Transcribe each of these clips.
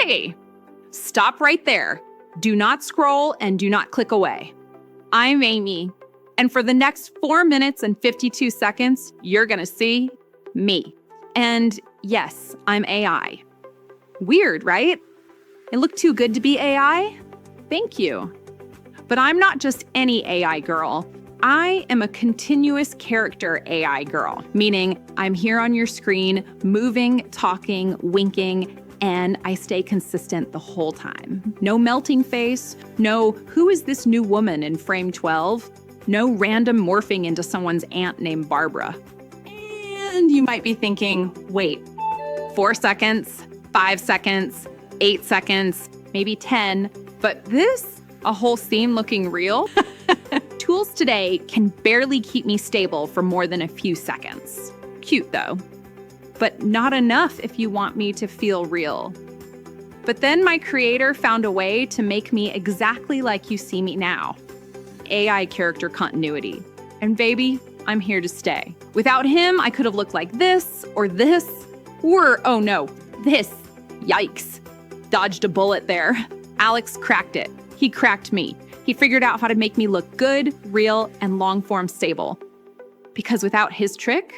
Hey, stop right there. Do not scroll and do not click away. I'm Amy, and for the next 4 minutes and 52 seconds, you're gonna see me. And yes, I'm AI. Weird, right? I look too good to be AI? Thank you. But I'm not just any AI girl. I am a continuous character AI girl, meaning I'm here on your screen, moving, talking, winking, and I stay consistent the whole time. No melting face, no who is this new woman in frame 12, no random morphing into someone's aunt named Barbara. And you might be thinking, wait, 4 seconds, 5 seconds, 8 seconds, maybe 10, but this, a whole scene looking real? Tools today can barely keep me stable for more than a few seconds. Cute though, but not enough if you want me to feel real. But then my creator found a way to make me exactly like you see me now. AI character continuity. And baby, I'm here to stay. Without him, I could have looked like this, or oh no, this. Yikes. Dodged a bullet there. Alex cracked it. He cracked me. He figured out how to make me look good, real, and long-form stable. Because without his trick,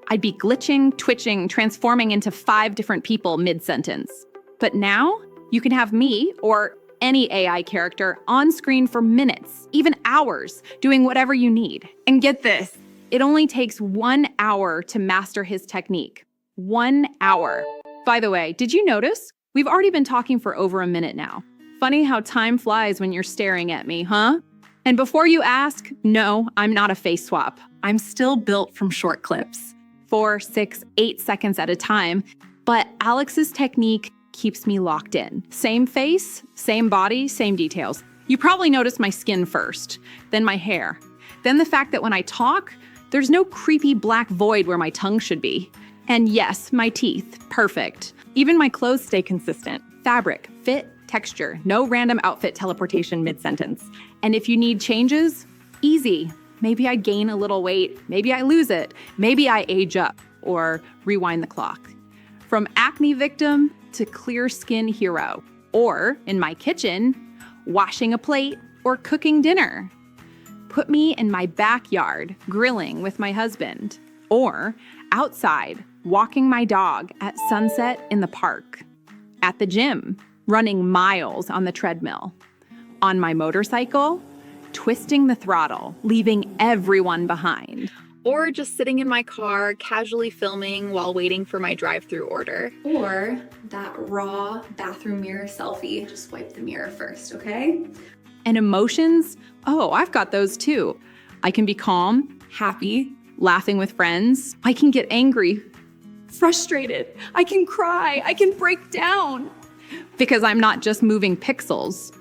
I'd be glitching, twitching, transforming into 5 different people mid-sentence. But now, you can have me, or any AI character, on screen for minutes, even hours, doing whatever you need. And get this, it only takes 1 hour to master his technique. 1 hour. By the way, did you notice? We've already been talking for over a minute now. Funny how time flies when you're staring at me, huh? And before you ask, no, I'm not a face swap. I'm still built from short clips. 4, 6, 8 seconds at a time. But Alex's technique keeps me locked in. Same face, same body, same details. You probably noticed my skin first, then my hair. Then the fact that when I talk, there's no creepy black void where my tongue should be. And yes, my teeth, perfect. Even my clothes stay consistent. Fabric, fit, texture, no random outfit teleportation mid-sentence. And if you need changes, easy. Maybe I gain a little weight, maybe I lose it, maybe I age up, or rewind the clock. From acne victim to clear skin hero, or in my kitchen, washing a plate or cooking dinner. Put me in my backyard, grilling with my husband, or outside, walking my dog at sunset in the park, at the gym, running miles on the treadmill, on my motorcycle, twisting the throttle, leaving everyone behind. Or just sitting in my car, casually filming while waiting for my drive-through order. Or that raw bathroom mirror selfie. Just wipe the mirror first, okay? And emotions? Oh, I've got those too. I can be calm, happy, laughing with friends. I can get angry, frustrated. I can cry. I can break down. Because I'm not just moving pixels.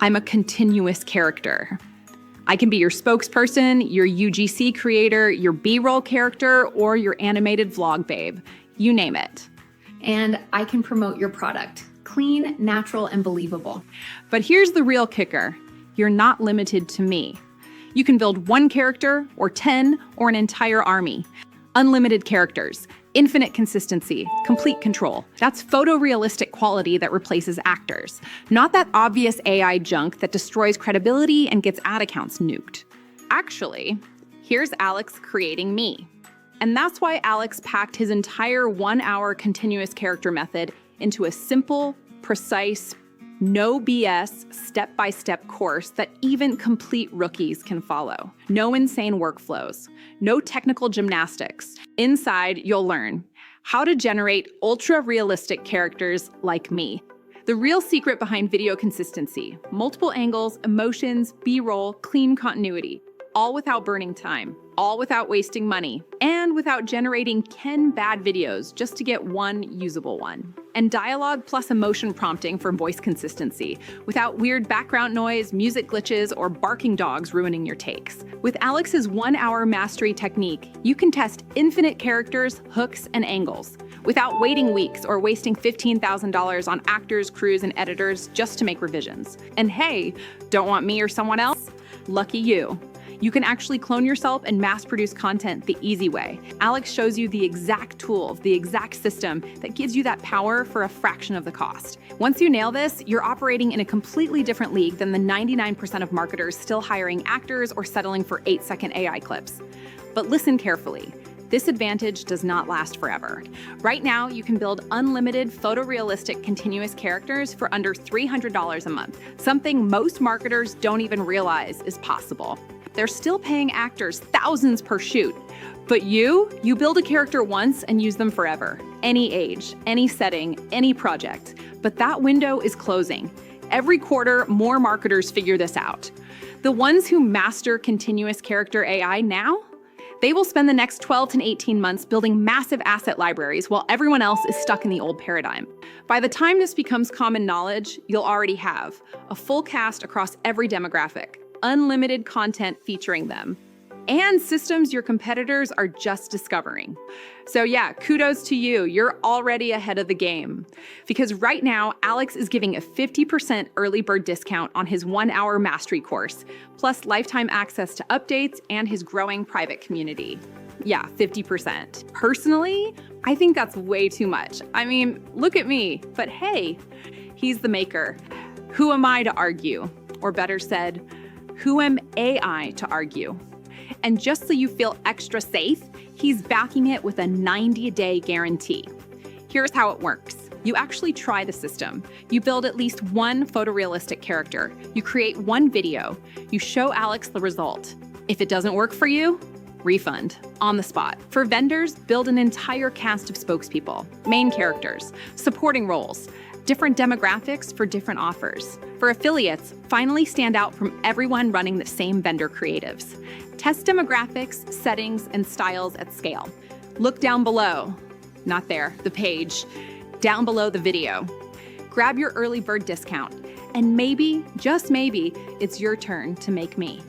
I'm a continuous character. I can be your spokesperson, your UGC creator, your B-roll character, or your animated vlog babe. You name it. And I can promote your product. Clean, natural, and believable. But here's the real kicker. You're not limited to me. You can build 1 character, or 10, or an entire army. Unlimited characters, infinite consistency, complete control. That's photorealistic quality that replaces actors. Not that obvious AI junk that destroys credibility and gets ad accounts nuked. Actually, here's Alex creating me. And that's why Alex packed his entire 1 hour continuous character method into a simple, precise, no BS, step-by-step course that even complete rookies can follow. No insane workflows, no technical gymnastics. Inside, you'll learn how to generate ultra-realistic characters like me. The real secret behind video consistency, multiple angles, emotions, B-roll, clean continuity, all without burning time, all without wasting money, and without generating 10 bad videos just to get 1 usable one. And dialogue plus emotion prompting for voice consistency, without weird background noise, music glitches, or barking dogs ruining your takes. With Alex's 1 hour mastery technique, you can test infinite characters, hooks, and angles, without waiting weeks or wasting $15,000 on actors, crews, and editors just to make revisions. And hey, don't want me or someone else? Lucky you. You can actually clone yourself and mass produce content the easy way. Alex shows you the exact tool, the exact system that gives you that power for a fraction of the cost. Once you nail this, you're operating in a completely different league than the 99% of marketers still hiring actors or settling for 8-second AI clips. But listen carefully. This advantage does not last forever. Right now, you can build unlimited photorealistic continuous characters for under $300 a month, something most marketers don't even realize is possible. They're still paying actors thousands per shoot. But you build a character once and use them forever. Any age, any setting, any project. But that window is closing. Every quarter, more marketers figure this out. The ones who master continuous character AI now, they will spend the next 12 to 18 months building massive asset libraries while everyone else is stuck in the old paradigm. By the time this becomes common knowledge, you'll already have a full cast across every demographic, unlimited content featuring them, and systems your competitors are just discovering. So yeah, kudos to you. You're already ahead of the game. Because right now, Alex is giving a 50% early bird discount on his 1-hour mastery course, plus lifetime access to updates and his growing private community. Yeah, 50%. Personally, I think that's way too much. I mean, look at me, but hey, he's the maker. Who am I to argue? Or better said, who am AI to argue? And just so you feel extra safe, he's backing it with a 90-day guarantee. Here's how it works. You actually try the system. You build at least one photorealistic character. You create one video. You show Alex the result. If it doesn't work for you, refund on the spot. For vendors, build an entire cast of spokespeople, main characters, supporting roles, different demographics for different offers. For affiliates, finally stand out from everyone running the same vendor creatives. Test demographics, settings, and styles at scale. Look down below. Not there, the page. Down below the video. Grab your early bird discount. And maybe, just maybe, it's your turn to make me.